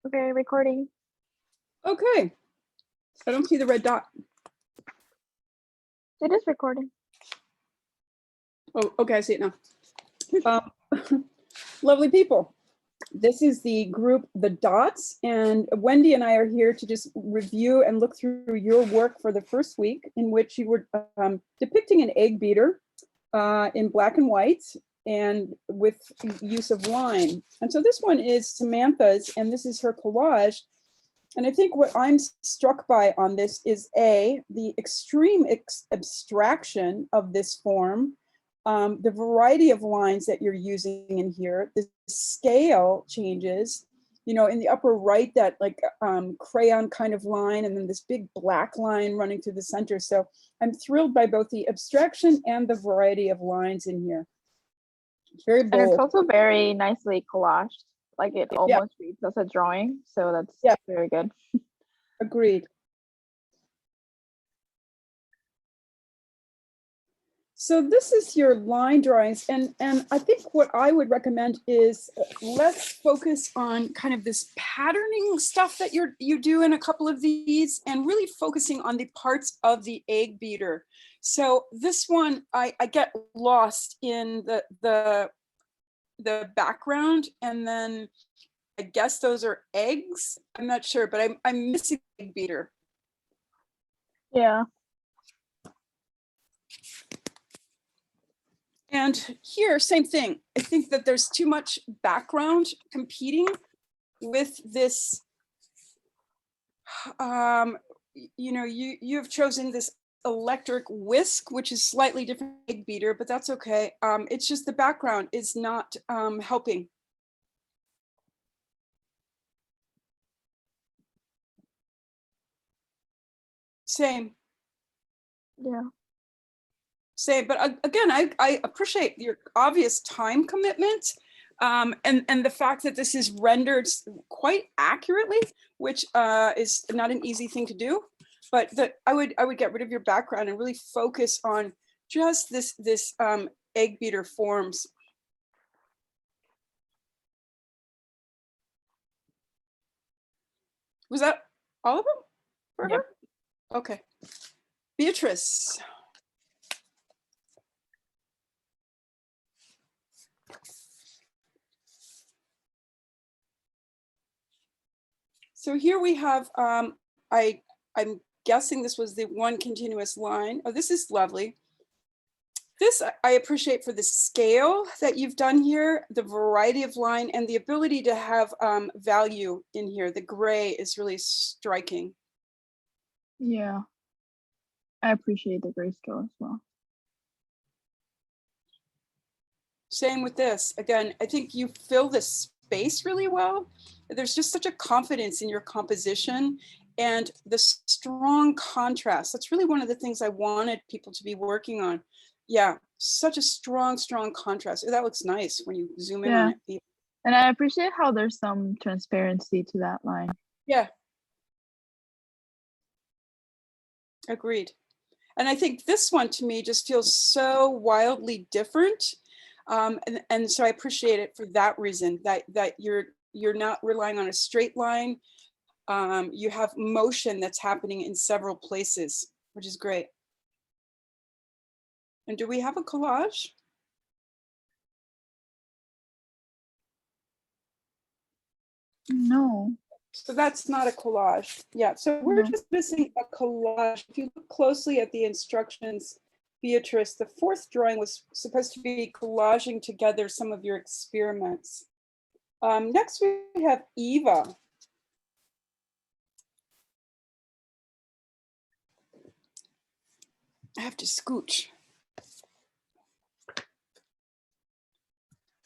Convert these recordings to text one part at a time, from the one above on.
Okay, recording. Okay. I don't see the red dot. It is recording. Oh, okay, I see it now. Lovely people. This is the group, The Dots, and Wendy and I are here to just review and look through your work for the first week, in which you were depicting an egg beater in black and white and with use of line. And so this one is Samantha's, and this is her collage. And I think what I'm struck by on this is the extreme abstraction of this form, the variety of lines that you're using in here, the scale changes, you know, in the upper right, that like crayon kind of line, and then this big black line running through the center. So I'm thrilled by both the abstraction and the variety of lines in here. Very bold. And it's also very nicely collaged. Like it almost reads as a drawing. So that's very good. Agreed. So this is your line drawings, and I think what I would recommend is let's focus on kind of this patterning stuff that you do in a couple of these, and really focusing on the parts of the egg beater. So this one, I get lost in the background, and then I guess those are eggs. I'm not sure, but I'm missing the egg beater. Yeah. And here, same thing. I think that there's too much background competing with this. You know, you've chosen this electric whisk, which is slightly different egg beater, but that's okay. It's just the background is not helping. Same. Yeah. Same, but again, I appreciate your obvious time commitment, and the fact that this is rendered quite accurately, which is not an easy thing to do. But that I would get rid of your background and really focus on just this egg beater forms. Was that all of them for her? Okay. Beatrice. So here we have, I'm guessing this was the one continuous line. Oh, this is lovely. This I appreciate for the scale that you've done here, the variety of line, and the ability to have value in here. The gray is really striking. Yeah. I appreciate the grayscale as well. Same with this. Again, I think you fill this space really well. There's just such a confidence in your composition and the strong contrast. That's really one of the things I wanted people to be working on. Yeah, such a strong contrast. That looks nice when you zoom in on it. And I appreciate how there's some transparency to that line. Yeah. Agreed. And I think this one to me just feels so wildly different. And so I appreciate it for that reason, that you're not relying on a straight line. You have motion that's happening in several places, which is great. And do we have a collage? No. So that's not a collage. Yeah, so we're just missing a collage. If you look closely at the instructions, Beatrice, the fourth drawing was supposed to be collaging together some of your experiments. Next we have Eva. I have to scooch.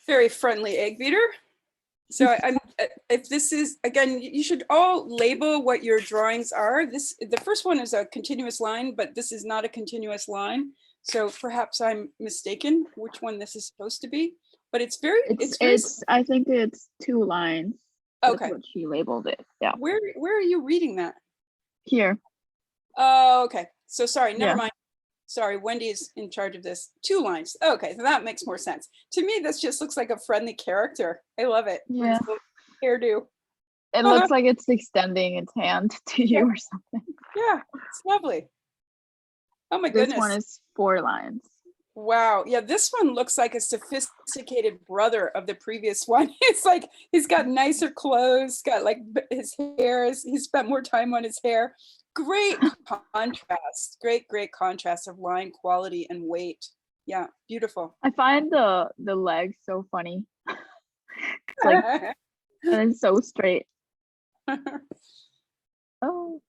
Very friendly egg beater. So if this is, again, you should all label what your drawings are. The first one is a continuous line, but this is not a continuous line. So perhaps I'm mistaken which one this is supposed to be, but it's very, I think it's 2 lines. Okay. That's what she labeled it. Yeah. Where are you reading that? Here. Oh, okay. So sorry, never mind. Sorry, Wendy is in charge of this. 2 lines. Okay, so that makes more sense. To me, this just looks like a friendly character. I love it. Yeah. Hairdo. It looks like it's extending its hand to you or something. Yeah, it's lovely. Oh my This goodness. one is 4 lines. Wow. Yeah, this one looks like a sophisticated brother of the previous one. It's like he's got nicer clothes, got like his hair is, he spent more time on his hair. Great contrast. Great contrast of line quality and weight. Yeah, beautiful. I find the legs so funny. It's like, and it's so straight. Oh,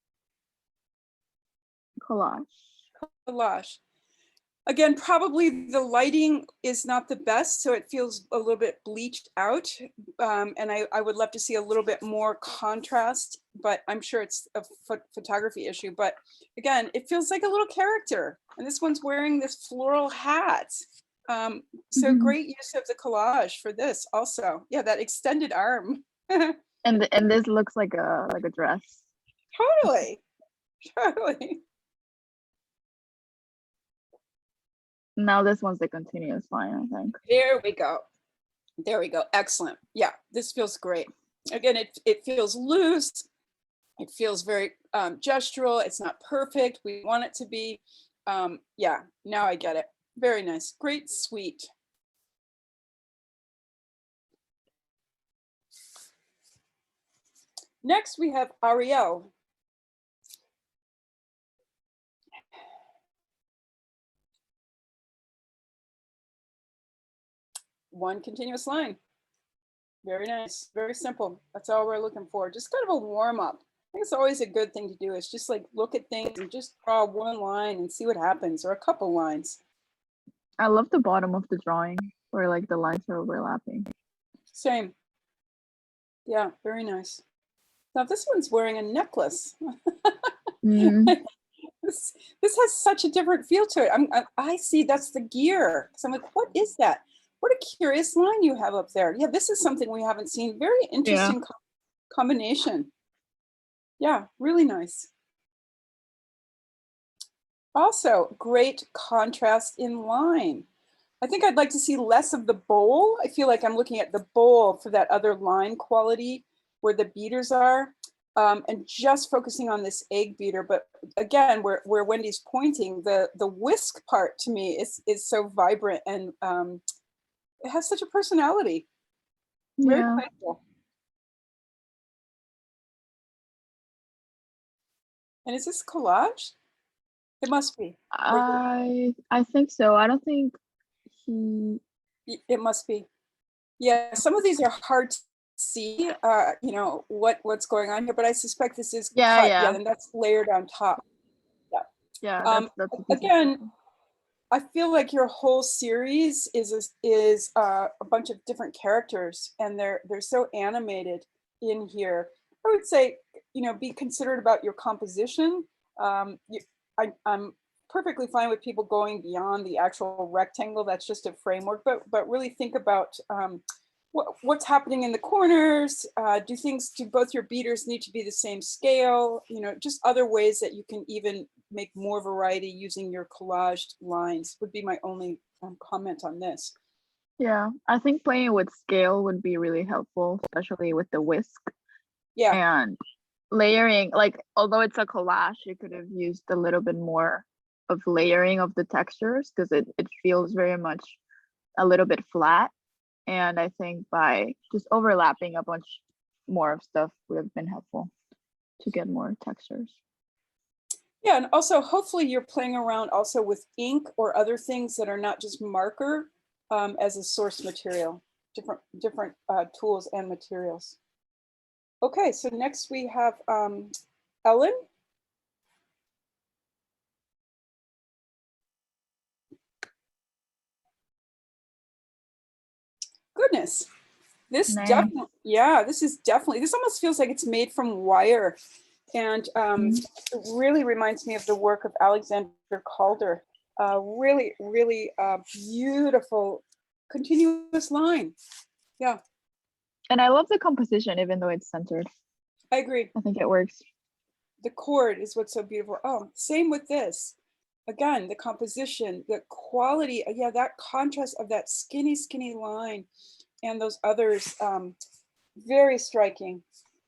collage. Collage. Again, probably the lighting is not the best, so it feels a little bit bleached out. And I would love to see a little bit more contrast, but I'm sure it's a photography issue. But again, it feels like a little character. And this one's wearing this floral hat. So great use of the collage for this also. Yeah, that extended arm. And this looks like a dress. Totally. Now this one's the continuous line, I think. There we go. Excellent. Yeah, this feels great. Again, it feels loose. It feels very gestural. It's not perfect. We want it to be. Yeah, now I get it. Very nice. Great, sweet. Next, we have Ariel. One continuous line. Very nice, very simple. That's all we're looking for. Just kind of a warm up. I think it's always a good thing to do is just like look at things and just draw one line and see what happens, or a couple lines. I love the bottom of the drawing where like the lines are overlapping. Same. Yeah, very nice. Now this one's wearing a necklace. This has such a different feel to it. I see that's the gear. So I'm like, what is that? What a curious line you have up there. Yeah, this is something we haven't seen. Very interesting combination. Yeah, really nice. Also, great contrast in line. I think I'd like to see less of the bowl. I feel like I'm looking at the bowl for that other line quality where the beaters are, and just focusing on this egg beater. But again, where Wendy's pointing, the whisk part to me is so vibrant and it has such a personality. Very playful. And is this collage? It must be. I think so. I don't think he. It must be. Yeah, some of these are hard to see, you know, what's going on here, but I suspect this is cut. Yeah, and that's layered on top. Yeah, that's again, I feel like your whole series is a bunch of different characters, and they're so animated in here. I would say, you know, be considerate about your composition. I'm perfectly fine with people going beyond the actual rectangle. That's just a framework, but really think about what's happening in the corners. Do both your beaters need to be the same scale? You know, just other ways that you can even make more variety using your collaged lines would be my only comment on this. Yeah, I think playing with scale would be really helpful, especially with the whisk. Yeah. And layering, like, although it's a collage, you could have used a little bit more of layering of the textures because it feels very much a little bit flat. And I think by just overlapping a bunch more of stuff would have been helpful to get more textures. Yeah, and also hopefully you're playing around also with ink or other things that are not just marker as a source material, different tools and materials. Okay, so next we have Ellen. Goodness, this definitely, yeah, this almost feels like it's made from wire. And it really reminds me of the work of Alexander Calder. Really beautiful continuous line. Yeah. And I love the composition, even though it's centered. I agree. I think it works. The chord is what's so beautiful. Oh, same with this. Again, the composition, the quality, yeah, that contrast of that skinny line and those others, very striking.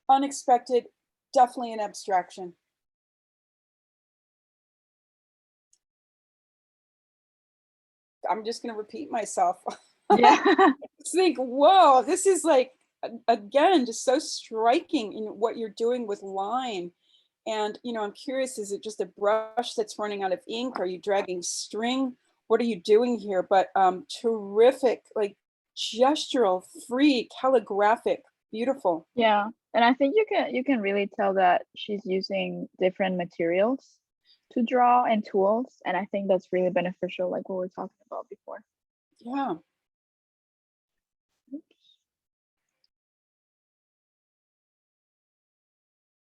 unexpected, definitely an abstraction. I'm just going to repeat myself. Yeah. Think, whoa, this is like, again, just so striking in what you're doing with line. And, you know, I'm curious, is it just a brush that's running out of ink? Are you dragging string? What are you doing here? But terrific, like gestural, free, calligraphic, beautiful. Yeah. And I think you can really tell that she's using different materials to draw and tools. And I think that's really beneficial, like what we were talking about before. Yeah.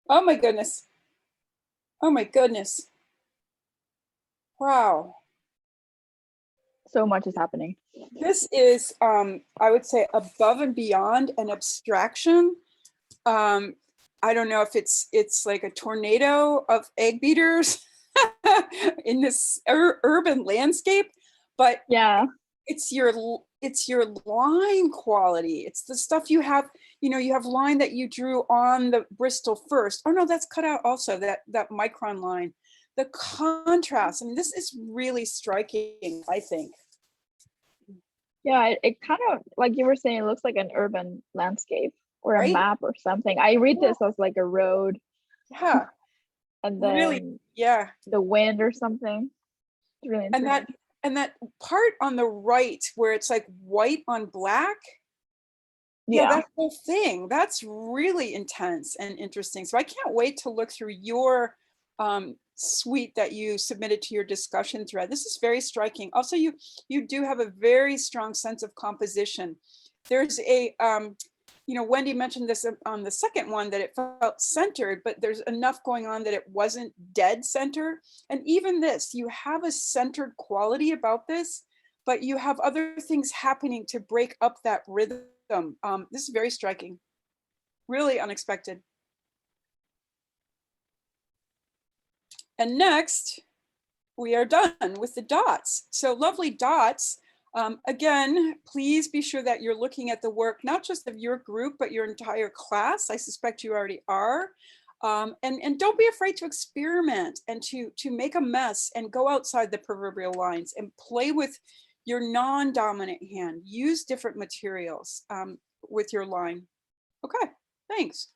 Oh my goodness. Oh my goodness. Wow. So much is happening. This is, I would say, above and beyond an abstraction. I don't know if it's like a tornado of egg beaters in this urban landscape, but Yeah. it's your line quality. It's the stuff you have, you know, you have line that you drew on the Bristol first. Oh no, that's cut out also, that micron line. The contrast, I mean, this is really striking, I think. Yeah, it kind of, like you were saying, it looks like an urban landscape or a Right? map or something. I read this as like a road Yeah, and really, then yeah. the wind or something. It's really And interesting. that part on the right where it's like white on black, yeah, Yeah. that whole thing, that's really intense and interesting. So I can't wait to look through your suite that you submitted to your discussion thread. This is very striking. Also, you do have a very strong sense of composition. There's a you know, Wendy mentioned this on the second one, that it felt centered, but there's enough going on that it wasn't dead center. And even this, you have a centered quality about this, but you have other things happening to break up that rhythm. This is very striking, really unexpected. And next, we are done with the dots. So lovely dots. Again, please be sure that you're looking at the work, not just of your group, but your entire class. I suspect you already are. And don't be afraid to experiment and to make a mess and go outside the proverbial lines and play with your non-dominant hand. Use different materials with your line. Okay, thanks.